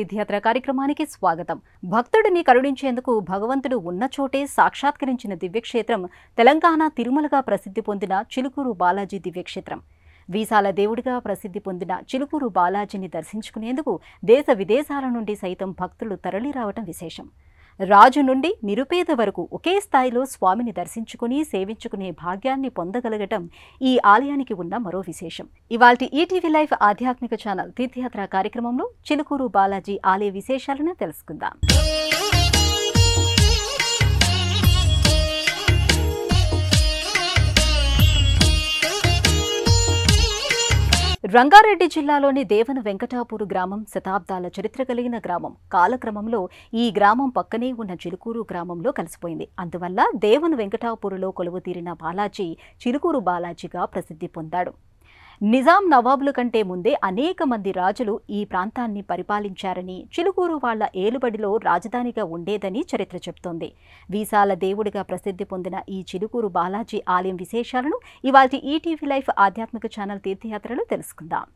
తీర్థయాత్ర కార్యక్రమానికి స్వాగతం. భక్తుడిని కరుణించేందుకు భగవంతుడు ఉన్న చోటే సాక్షాత్కరించిన దివ్యక్షేత్రం తెలంగాణ తిరుమలగా ప్రసిద్ధి పొందిన చిలుకూరు బాలాజీ దివ్యక్షేత్రం. వీసాల దేవుడిగా ప్రసిద్ధి పొందిన చిలుకూరు బాలాజీని దర్శించుకునేందుకు దేశ విదేశాల నుండి సైతం భక్తులు తరలిరావటం విశేషం. రాజు నుండి నిరుపేద వరకు ఒకే స్థాయిలో స్వామిని దర్శించుకుని సేవించుకునే భాగ్యాన్ని పొందగలగటం ఈ ఆలయానికి ఉన్న మరో విశేషం. ఇవాల్టి ఈటీవీ లైవ్ ఆధ్యాత్మిక ఛానల్ తీర్థయాత్ర కార్యక్రమంలో చిలుకూరు బాలాజీ ఆలయ విశేషాలను తెలుసుకుందాం. రంగారెడ్డి జిల్లాలోని దేవన వెంకటాపూరు గ్రామం శతాబ్దాల చరిత్ర కలిగిన గ్రామం. కాలక్రమంలో ఈ గ్రామం పక్కనే ఉన్న చిలుకూరు గ్రామంలో కలిసిపోయింది. అందువల్ల దేవన వెంకటాపూరులో కొలువుతీరిన బాలాజీ చిలుకూరు బాలాజీగా ప్రసిద్ధి పొందాడు. నిజాం నవాబుల కంటే ముందే అనేక మంది రాజులు ఈ ప్రాంతాన్ని పరిపాలించారని, చిలుకూరు వాళ్ల ఏలుబడిలో రాజధానిగా ఉండేదని చరిత్ర చెబుతోంది. వీసాల దేవుడిగా ప్రసిద్ధి పొందిన ఈ చిలుకూరు బాలాజీ ఆలయం విశేషాలను ఇవాల్టి ఈటీవీ లైవ్ ఆధ్యాత్మిక ఛానల్ తీర్థయాత్రలో తెలుసుకుందాం.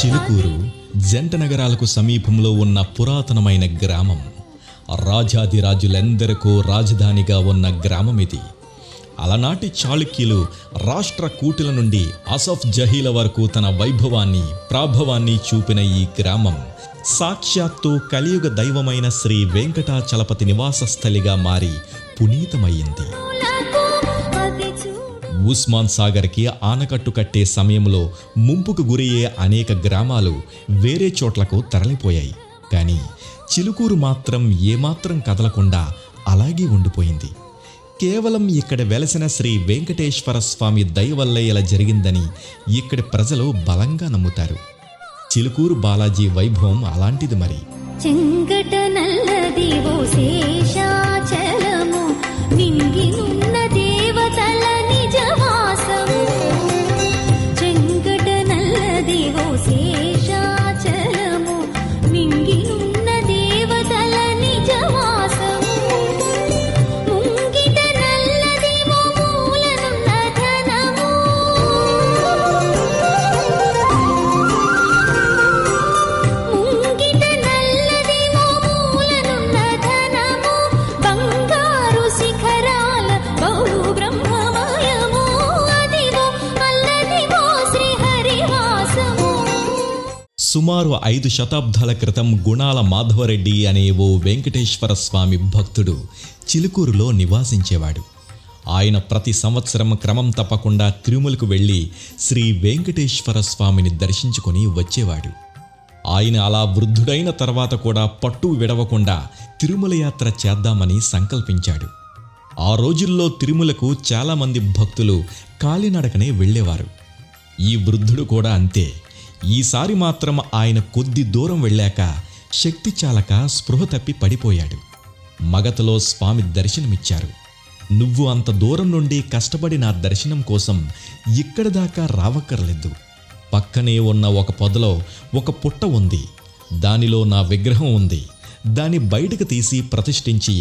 చిలుకూరు జంట నగరాలకు సమీపంలో ఉన్న పురాతనమైన గ్రామం. రాజాదిరాజులెందరికో రాజధానిగా ఉన్న గ్రామం ఇది. అలనాటి చాళుక్యులు రాష్ట్ర కూటుల నుండి అసఫ్ జహీల వరకు తన వైభవాన్ని ప్రాభవాన్ని చూపిన ఈ గ్రామం సాక్షాత్తు కలియుగ దైవమైన శ్రీ వెంకటాచలపతి నివాస స్థలిగా మారి పునీతమయ్యింది. ఉస్మాన్ సాగర్కి ఆనకట్టు కట్టే సమయంలో ముంపుకు గురయ్యే అనేక గ్రామాలు వేరే చోట్లకు తరలిపోయాయి. కానీ చిలుకూరు మాత్రం ఏమాత్రం కదలకుండా అలాగే ఉండిపోయింది. కేవలం ఇక్కడ వెలసిన శ్రీ వెంకటేశ్వర స్వామి దయ వల్లే ఇలా జరిగిందని ఇక్కడి ప్రజలు బలంగా నమ్ముతారు. చిలుకూరు బాలాజీ వైభవం అలాంటిది. మరి సుమారు 5 శతాబ్దాల క్రితం గుణాల మాధవరెడ్డి అనే ఓ వెంకటేశ్వర స్వామి భక్తుడు చిలుకూరులో నివాసించేవాడు. ఆయన ప్రతి సంవత్సరం క్రమం తప్పకుండా తిరుమలకు వెళ్ళి శ్రీ వెంకటేశ్వర స్వామిని దర్శించుకొని వచ్చేవాడు. ఆయన అలా వృద్ధుడైన తర్వాత కూడా పట్టు విడవకుండా తిరుమల యాత్ర చేద్దామని సంకల్పించాడు. ఆ రోజుల్లో తిరుమలకు చాలామంది భక్తులు కాలినడకనే వెళ్ళేవారు. ఈ వృద్ధుడు కూడా అంతే. ఈసారి మాత్రం ఆయన కొద్ది దూరం వెళ్ళాక శక్తి చాలక స్పృహ తప్పి పడిపోయాడు. మగతలో స్వామి దర్శనమిచ్చారు. నువ్వు అంత దూరం నుండి కష్టపడి నా దర్శనం కోసం ఇక్కడి దాకా రావక్కర్లేదు. పక్కనే ఉన్న ఒక పొదలో ఒక పుట్ట ఉంది. దానిలో నా విగ్రహం ఉంది. దాన్ని బయటకు తీసి ప్రతిష్ఠించి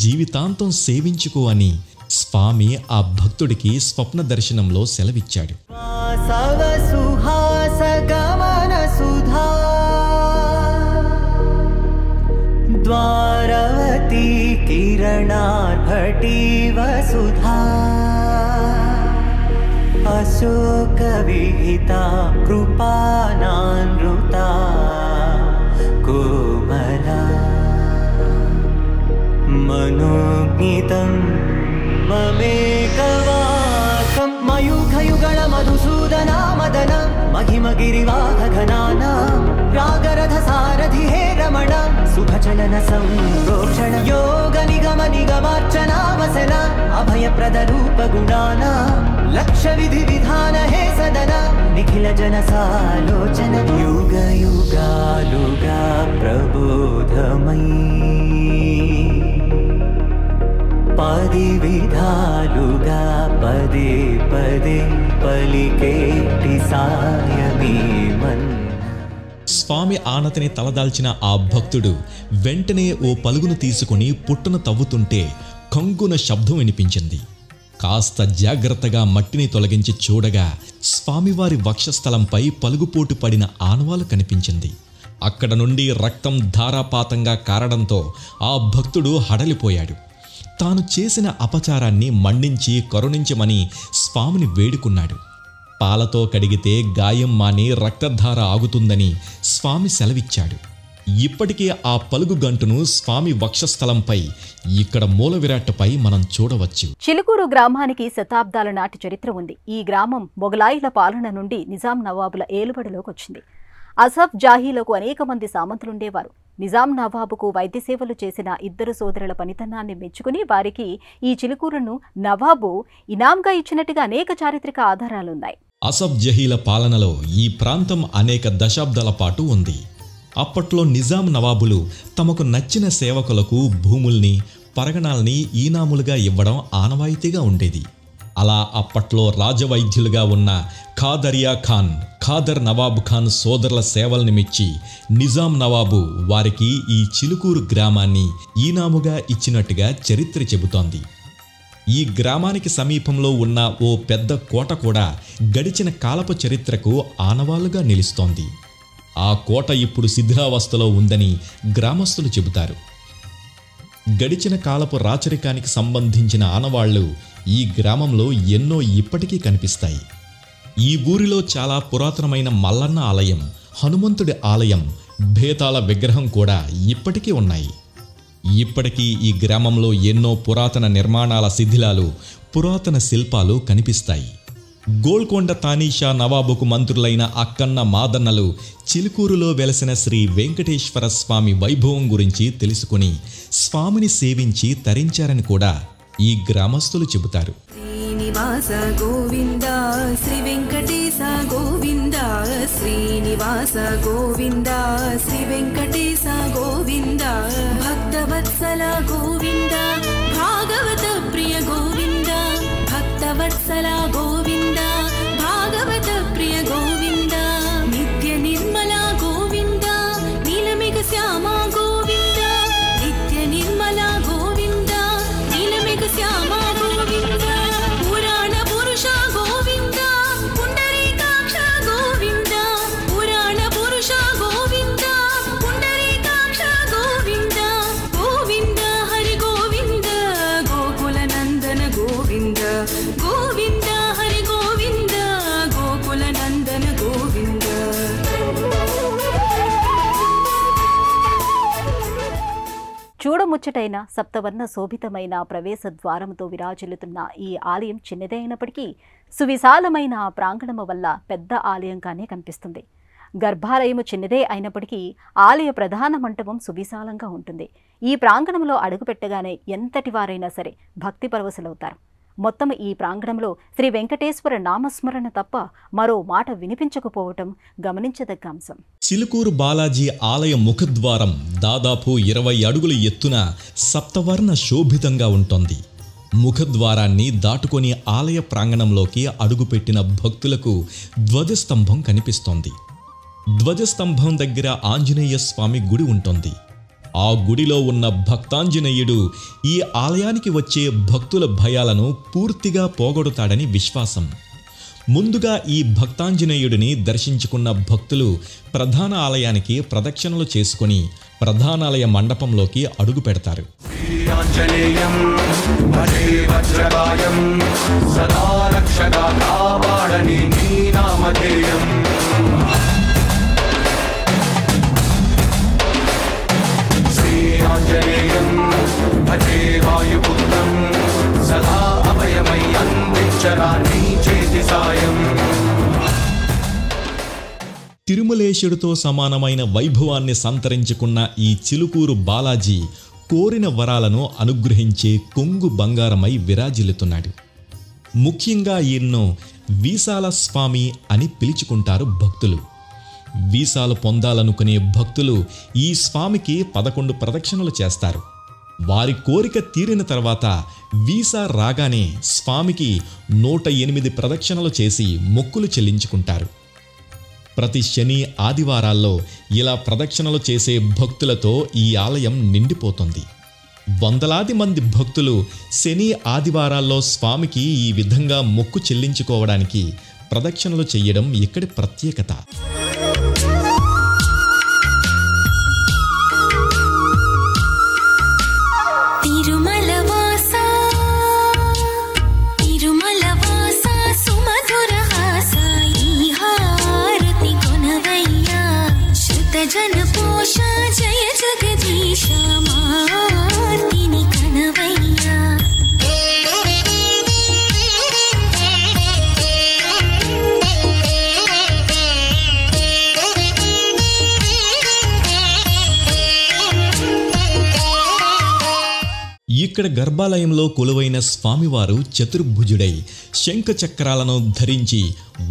జీవితాంతం సేవించుకో అని స్వామి ఆ భక్తుడికి స్వప్న దర్శనంలో సెలవిచ్చాడు. ద్వారవతి కిరణార్భటి వసుధా అశోక విహిత కృపానానృత కోమల మనోజ్ఞితం ममेकवाकं मयूखयुगळ मधुसूदना मदन महिमगिरिवाहघनाना रागरथसारथि हे रमण सुखचलन संरोक्षण योगनिगम निगमार्चना वसन अभयप्रदरूपगुणाना लक्षविधि विधान हे सदन निखिल जनसालोचन युग युगालुगा प्रबोधमयी पदि विधालुगा पदे पदे पलिकेटि सायमे मन् స్వామి ఆనతిని తలదాల్చిన ఆ భక్తుడు వెంటనే ఓ పలుగును తీసుకుని పుట్టును తవ్వుతుంటే కంగున శబ్దం వినిపించింది. కాస్త జాగ్రత్తగా మట్టిని తొలగించి చూడగా స్వామివారి వక్షస్థలంపై పలుగుపోటు పడిన ఆనవాలు కనిపించింది. అక్కడ నుండి రక్తం ధారాపాతంగా కారడంతో ఆ భక్తుడు హడలిపోయాడు. తాను చేసిన అపచారాన్ని మన్నించి కరుణించమని స్వామిని వేడుకున్నాడు. పాలతో కడిగితే గాయం మాని రక్తధార ఆగుతుందని స్వామి సెలవిచ్చాడు. ఇప్పటికే ఆ పలుగు గంటును స్వామి వక్షస్థలంపై ఇక్కడ మూల విరాట్టుపై మనం చూడవచ్చు. చిలుకూరు గ్రామానికి శతాబ్దాల నాటి చరిత్ర ఉంది. ఈ గ్రామం మొగలాయిల పాలన నుండి నిజాం నవాబుల ఏలుబడిలోకి వచ్చింది. అసఫ్ జాహీలకు అనేక మంది సామంతులుండేవారు. నిజాం నవాబుకు వైద్య సేవలు చేసిన ఇద్దరు సోదరుల పనితనాన్ని మెచ్చుకుని వారికి ఈ చిలుకూరును నవాబు ఇనాంగా ఇచ్చినట్టుగా అనేక చారిత్రక ఆధారాలున్నాయి. అసఫ్ జహీల పాలనలో ఈ ప్రాంతం అనేక దశాబ్దాల పాటు ఉంది. అప్పట్లో నిజాం నవాబులు తమకు నచ్చిన సేవకులకు భూముల్ని పరగణాల్ని ఈనాములుగా ఇవ్వడం ఆనవాయితీగా ఉండేది. అలా అప్పట్లో రాజవైద్యులుగా ఉన్న ఖాదరియా ఖాన్, ఖాదర్ నవాబ్ ఖాన్ సోదరుల సేవల్ని మెచ్చి నిజాం నవాబు వారికి ఈ చిలుకూరు గ్రామాన్ని ఈనాముగా ఇచ్చినట్టుగా చరిత్ర చెబుతోంది. ఈ గ్రామానికి సమీపంలో ఉన్న ఓ పెద్ద కోట కూడా గడిచిన కాలపు చరిత్రకు ఆనవాలుగా నిలుస్తోంది. ఆ కోట ఇప్పుడు శిథిలావస్థలో ఉందని గ్రామస్తులు చెబుతారు. గడిచిన కాలపు రాచరికానికి సంబంధించిన ఆనవాళ్లు ఈ గ్రామంలో ఎన్నో ఇప్పటికీ కనిపిస్తాయి. ఈ ఊరిలో చాలా పురాతనమైన మల్లన్న ఆలయం, హనుమంతుడి ఆలయం, భేతాళ విగ్రహం కూడా ఇప్పటికీ ఉన్నాయి. ఇప్పటికీ ఈ గ్రామంలో ఎన్నో పురాతన నిర్మాణాల శిథిలాలు, పురాతన శిల్పాలు కనిపిస్తాయి. గోల్కొండ తానీషా నవాబుకు మంత్రులైన అక్కన్న మాదన్నలు చిలుకూరులో వెలసిన శ్రీ వెంకటేశ్వర స్వామి వైభవం గురించి తెలుసుకుని స్వామిని సేవించి తరించారని కూడా ఈ గ్రామస్తులు చెబుతారు. శ్రీనివాస గోవింద శ్రీ వెంకటేశ గోవింద శ్రీనివాస గోవింద శ్రీ వెంకటేశ గోవింద భక్తవత్సల గోవింద భాగవత ప్రియ గోవింద భక్తవత్సల గోవింద భాగవత ప్రియ గోవింద నిత్య నిర్మల గోవింద నీలమేఘ శ్యామ గోవింద నిత్య నిర్మల గోవింద నీలమేఘ శ్యామ గోవింద పురాణ పురుష గోవింద పుండరీకాక్ష గోవింద పురాణ పురుష గోవింద పుండరీకాక్ష గోవింద గోవింద హరి గోవింద గోకుల నందన గోవింద గోవింద హరి గోవింద గోకుల నందన గోవింద. చూడముచ్చటైన సప్తవర్ణ శోభితమైన ప్రవేశ ద్వారంతో విరాజిల్లుతున్న ఈ ఆలయం చిన్నదే అయినప్పటికీ సువిశాలమైన ప్రాంగణము వల్ల పెద్ద ఆలయంగానే కనిపిస్తుంది. గర్భాలయము చిన్నదే అయినప్పటికీ ఆలయ ప్రధాన మంటపం సువిశాలంగా ఉంటుంది. ఈ ప్రాంగణంలో అడుగుపెట్టగానే ఎంతటి వారైనా సరే భక్తి పరవశులవుతారు. మొత్తం ఈ ప్రాంగణంలో శ్రీ వెంకటేశ్వర నామస్మరణ తప్ప మరో మాట వినిపించకపోవటం గమనించదగ్గ అంశం. చిలుకూరు బాలాజీ ఆలయ ముఖద్వారం దాదాపు 20 అడుగుల ఎత్తున సప్తవర్ణ శోభితంగా ఉంటుంది. ముఖద్వారాన్ని దాటుకొని ఆలయ ప్రాంగణంలోకి అడుగుపెట్టిన భక్తులకు ధ్వజస్తంభం కనిపిస్తోంది. ధ్వజస్తంభం దగ్గర ఆంజనేయ స్వామి గుడి ఉంటుంది. ఆ గుడిలో ఉన్న భక్తాంజనేయుడు ఈ ఆలయానికి వచ్చే భక్తుల భయాలను పూర్తిగా పోగొడతాడని విశ్వాసం. ముందుగా ఈ భక్తాంజనేయుడిని దర్శించుకున్న భక్తులు ప్రధాన ఆలయానికి ప్రదక్షిణలు చేసుకుని ప్రధానాలయ మండపంలోకి అడుగు పెడతారు. भजे वायुपुत्रं सदा తిరుమలేశుడితో సమానమైన వైభవాన్ని సంతరించుకున్న ఈ చిలుకూరు బాలాజీ కోరిన వరాలను అనుగ్రహించే కొంగు బంగారమై విరాజిల్లుతున్నాడు. ముఖ్యంగా ఈయన్ను వీసాల స్వామి అని పిలుచుకుంటారు భక్తులు. వీసాలు పొందాలనుకునే భక్తులు ఈ స్వామికి 11 ప్రదక్షిణలు చేస్తారు. వారి కోరిక తీరిన తర్వాత వీసా రాగానే స్వామికి 108 ప్రదక్షిణలు చేసి మొక్కులు చెల్లించుకుంటారు. ప్రతి శని ఆదివారాల్లో ఇలా ప్రదక్షిణలు చేసే భక్తులతో ఈ ఆలయం నిండిపోతుంది. వందలాది మంది భక్తులు శని ఆదివారాల్లో స్వామికి ఈ విధంగా మొక్కు చెల్లించుకోవడానికి ప్రదక్షిణలు చేయడం ఇక్కడి ప్రత్యేకత. జన పోష జయ జగదీశ మార్తిని కనవయ్యా. ఇక్కడ గర్భాలయంలో కొలువైన స్వామివారు చతుర్భుజుడై శంఖ చక్రాలను ధరించి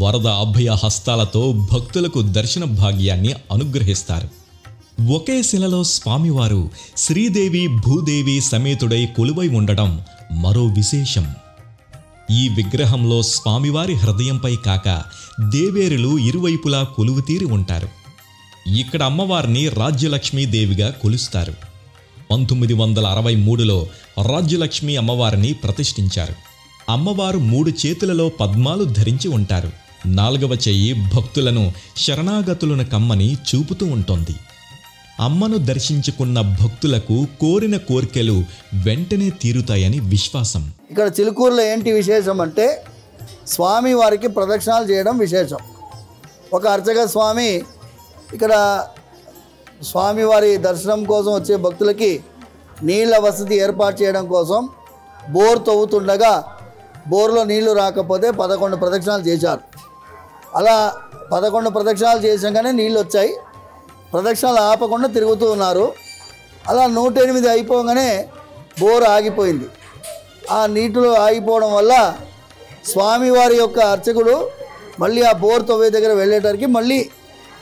వరద అభయ హస్తాలతో భక్తులకు దర్శన భాగ్యాన్ని అనుగ్రహిస్తారు. ఒకే శిలలో స్వామివారు శ్రీదేవి భూదేవి సమేతుడై కొలువై ఉండడం మరో విశేషం. ఈ విగ్రహంలో స్వామివారి హృదయంపై కాక దేవేరులు ఇరువైపులా కొలువుతీరి ఉంటారు. ఇక్కడ అమ్మవారిని రాజ్యలక్ష్మీదేవిగా కొలుస్తారు. 1963లో రాజ్యలక్ష్మి అమ్మవారిని ప్రతిష్ఠించారు. అమ్మవారు 3 చేతులలో పద్మాలు ధరించి ఉంటారు. 4వ చెయ్యి భక్తులను శరణాగతులను కమ్మని చూపుతూ ఉంటుంది. అమ్మను దర్శించుకున్న భక్తులకు కోరిన కోర్కెలు వెంటనే తీరుతాయని విశ్వాసం. ఇక్కడ చిలుకూరులో ఏంటి విశేషం అంటే స్వామి వారికి ప్రదక్షిణాలు చేయడం విశేషం. ఒక అర్చక స్వామి ఇక్కడ స్వామివారి దర్శనం కోసం వచ్చే భక్తులకి నీళ్ళ వసతి ఏర్పాటు చేయడం కోసం బోర్ తవ్వుతుండగా బోర్లో నీళ్లు రాకపోతే 11 ప్రదక్షిణాలు చేశారు. అలా 11 ప్రదక్షిణాలు చేసాకనే నీళ్ళు వచ్చాయి. ప్రదక్షిణాలు ఆపకుండా తిరుగుతూ ఉన్నారు. అలా 108 అయిపోగానే బోర్ ఆగిపోయింది. ఆ నీటిలో ఆగిపోవడం వల్ల స్వామివారి యొక్క అర్చకుడు మళ్ళీ ఆ బోర్ తవ్వే దగ్గర వెళ్ళేటరికి మళ్ళీ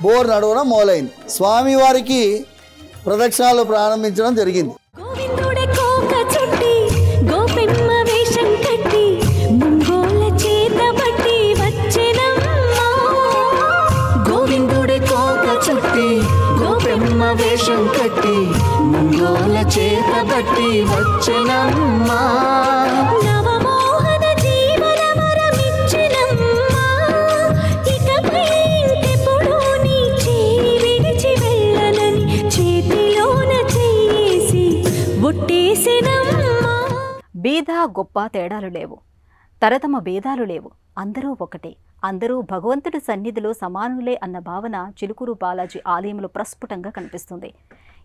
బోర్ నడవడం మొదలైంది. స్వామివారికి ప్రదక్షిణాలు ప్రారంభించడం జరిగింది. వేషం కట్టి ముంగోల చేత బట్టి వచ్చనమ్మా. నవమోహన జీవన వరమిచ్చినమ్మా. ఇకపై ఇంకెప్పుడు నీ చేయి విడిచి వెళ్ళనని చేతిలోన చేసి ఒట్టేసినమ్మా. బీద గొప్ప తేడాలు లేవు, తరతమ భేదాలు లేవు, అందరూ ఒకటే, అందరూ భగవంతుడి సన్నిధిలో సమానులే అన్న భావన చిలుకూరు బాలాజీ ఆలయంలో ప్రస్ఫుటంగా కనిపిస్తుంది.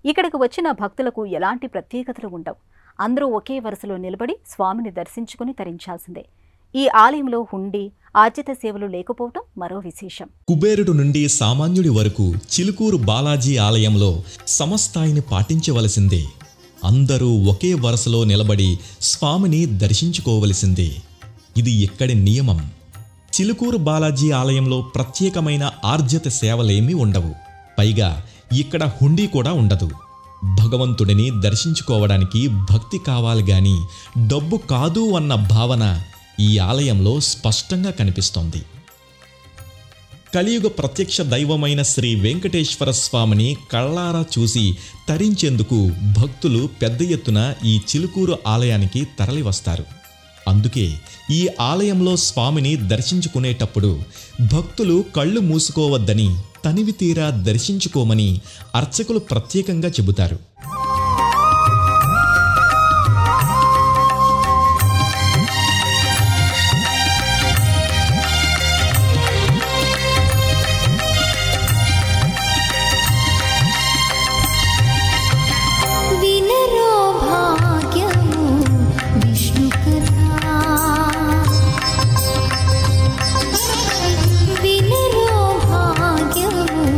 ఇక్కడికి వచ్చిన భక్తులకు ఎలాంటి ప్రత్యేకతలు ఉండవు. అందరూ ఒకే వరుసలో నిలబడి స్వామిని దర్శించుకుని తరించాల్సిందే. ఈ ఆలయంలో హుండీ, ఆర్జిత సేవలు లేకపోవటం మరో విశేషం. కుబేరుడు నుండి సామాన్యుడి వరకు చిలుకూరు బాలాజీ ఆలయంలో సమస్థాయిని పాటించవలసిందే. అందరూ ఒకే వరుసలో నిలబడి స్వామిని దర్శించుకోవలసిందే. ఇది ఇక్కడి నియమం. చిలుకూరు బాలాజీ ఆలయంలో ప్రత్యేకమైన ఆర్జిత సేవలేమీ ఉండవు. పైగా ఇక్కడ హుండీ కూడా ఉండదు. భగవంతుడిని దర్శించుకోవడానికి భక్తి కావాలి గాని డబ్బు కాదు అన్న భావన ఈ ఆలయంలో స్పష్టంగా కనిపిస్తోంది. కలియుగ ప్రత్యక్ష దైవమైన శ్రీ వెంకటేశ్వర స్వామిని కళ్ళారా చూసి తరించేందుకు భక్తులు పెద్ద ఎత్తున ఈ చిలుకూరు ఆలయానికి తరలివస్తారు. అందుకే ఈ ఆలయంలో స్వామిని దర్శించుకునేటప్పుడు భక్తులు కళ్ళు మూసుకోవద్దని, తనివి తీరా దర్శించుకోమని అర్చకులు ప్రత్యేకంగా చెబుతారు. వినరో భాగ్యము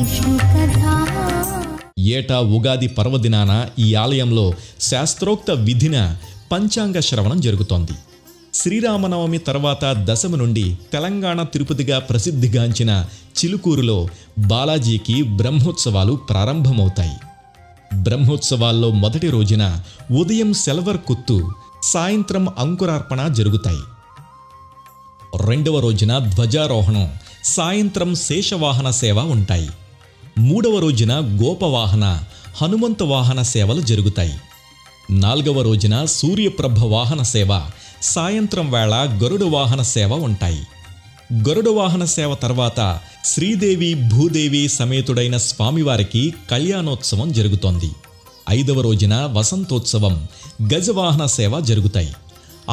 విష్ణు కథా ఏటా ఉగాది పర్వదినాన ఈ ఆలయంలో శాస్త్రోక్త విధిన పంచాంగ శ్రవణం జరుగుతోంది. శ్రీరామనవమి తర్వాత దశమి నుండి తెలంగాణ తిరుపతిగా ప్రసిద్ధిగాంచిన చిలుకూరులో బాలాజీకి బ్రహ్మోత్సవాలు ప్రారంభమవుతాయి. బ్రహ్మోత్సవాల్లో మొదటి రోజున ఉదయం సెల్వర్ కుత్తు, సాయంత్రం అంకురార్పణ జరుగుతాయి. రెండవ రోజున ధ్వజారోహణం, సాయంత్రం శేషవాహన సేవ ఉంటాయి. మూడవ రోజున గోపవాహన, హనుమంత వాహన సేవలు జరుగుతాయి. నాలుగవ రోజున సూర్యప్రభ వాహన సేవ, సాయంత్రం వేళ గరుడ వాహన సేవ ఉంటాయి. గరుడ వాహన సేవ తర్వాత శ్రీదేవి భూదేవి సమేతుడైన స్వామివారికి కళ్యాణోత్సవం జరుగుతోంది. ఐదవ రోజున వసంతోత్సవం, గజవాహన సేవ జరుగుతాయి.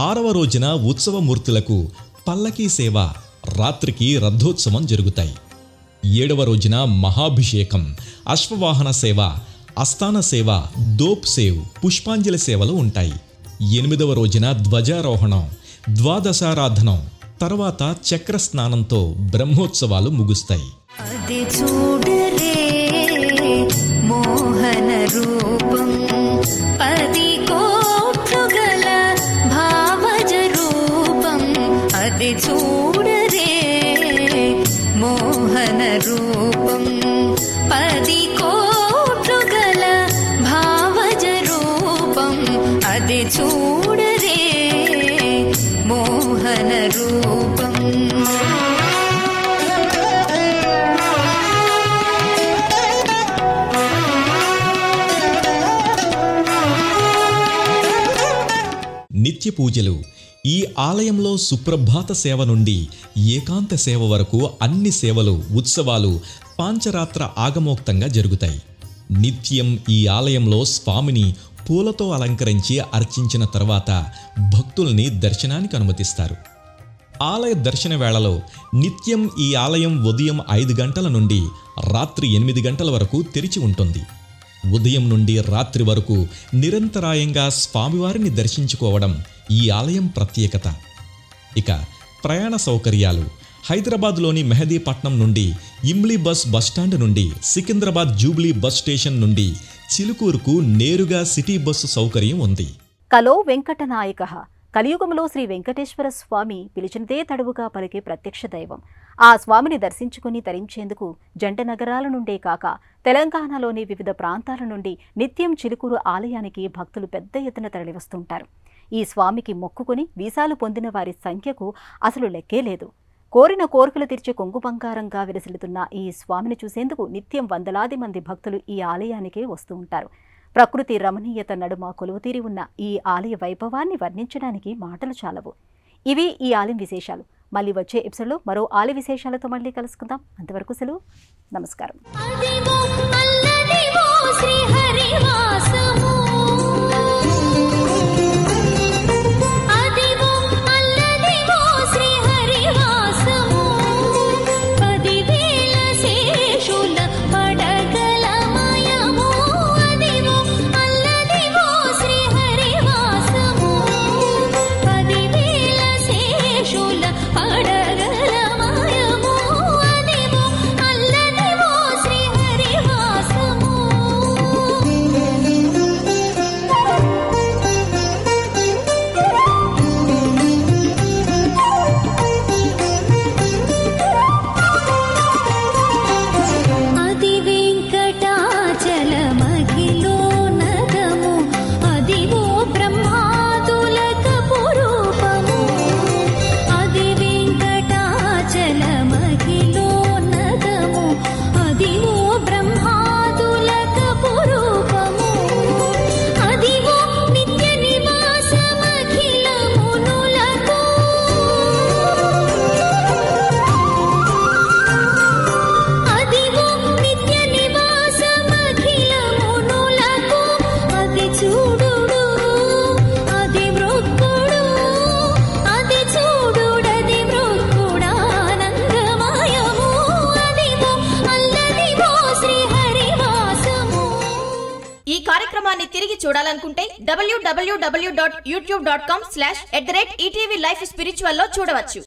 ఆరవ రోజున ఉత్సవమూర్తులకు పల్లకీ సేవ, రాత్రికి రథోత్సవం జరుగుతాయి. ఏడవ రోజున మహాభిషేకం, అశ్వవాహన సేవ, అస్థాన సేవ, దోప్ సేవ్, పుష్పాంజలి సేవలు ఉంటాయి. ఎనిమిదవ రోజున ధ్వజారోహణం, ద్వాదశారాధనం, తర్వాత చక్ర స్నానంతో బ్రహ్మోత్సవాలు ముగుస్తాయి. అది చూడరే మోహన రూపం 10 కోట్లు గల భావజ రూపం. అది చూడరే మోహన రూపం 10 కోట్లు గల భావజ రూపం. అది చూడరే మోహన రూపం. నిత్య పూజలు. ఈ ఆలయంలో సుప్రభాత సేవ నుండి ఏకాంత సేవ వరకు అన్ని సేవలు, ఉత్సవాలు పాంచరాత్ర ఆగమోక్తంగా జరుగుతాయి. నిత్యం ఈ ఆలయంలో స్వామిని పూలతో అలంకరించి అర్చించిన తర్వాత భక్తుల్ని దర్శనానికి అనుమతిస్తారు. ఆలయ దర్శన వేళలో నిత్యం ఈ ఆలయం ఉదయం 5 గంటల నుండి రాత్రి 8 గంటల వరకు తెరిచి ఉంటుంది. ఉదయం నుండి రాత్రి వరకు నిరంతరాయంగా స్వామివారిని దర్శించుకోవడం ఈ ఆలయం ప్రత్యేకత. ఇక ప్రయాణ సౌకర్యాలు. హైదరాబాద్లోని మెహదీపట్నం నుండి ఇమ్లీ బస్టాండ్ నుండి సికింద్రాబాద్ జూబ్లీ బస్ స్టేషన్ నుండి చిలుకూరుకు నేరుగా సిటీ బస్సు సౌకర్యం ఉంది. కలో వెంకటనాయకః. కలియుగంలో శ్రీ వెంకటేశ్వర స్వామి పిలిచినదే తడువుగా పలికే ప్రత్యక్ష దైవం. ఆ స్వామిని దర్శించుకుని తరించేందుకు జంట నగరాల నుండే కాక తెలంగాణలోని వివిధ ప్రాంతాల నుండి నిత్యం చిలుకూరు ఆలయానికి భక్తులు పెద్ద ఎత్తున తరలివస్తుంటారు. ఈ స్వామికి మొక్కుకుని వీసాలు పొందిన వారి సంఖ్యకు అసలు లెక్కే లేదు. కోరిన కోరికలు తీర్చి కొంగు బంగారంగా విలసిల్లుతున్న ఈ స్వామిని చూసేందుకు నిత్యం వందలాది మంది భక్తులు ఈ ఆలయానికి వస్తూ ఉంటారు. ప్రకృతి రమణీయత నడుమ కొలువుతీరి ఉన్న ఈ ఆలయ వైభవాన్ని వర్ణించడానికి మాటలు చాలవు. ఇవి ఈ ఆలయం విశేషాలు. మళ్ళీ వచ్చే ఎపిసోడ్లో మరో ఆలయ విశేషాలతో మళ్ళీ కలుసుకుందాం. అంతవరకు సెలవు. నమస్కారం. తిరిగి చూడాలనుకుంటే www.youtube.com/@etvlifespiritual లో చూడవచ్చు.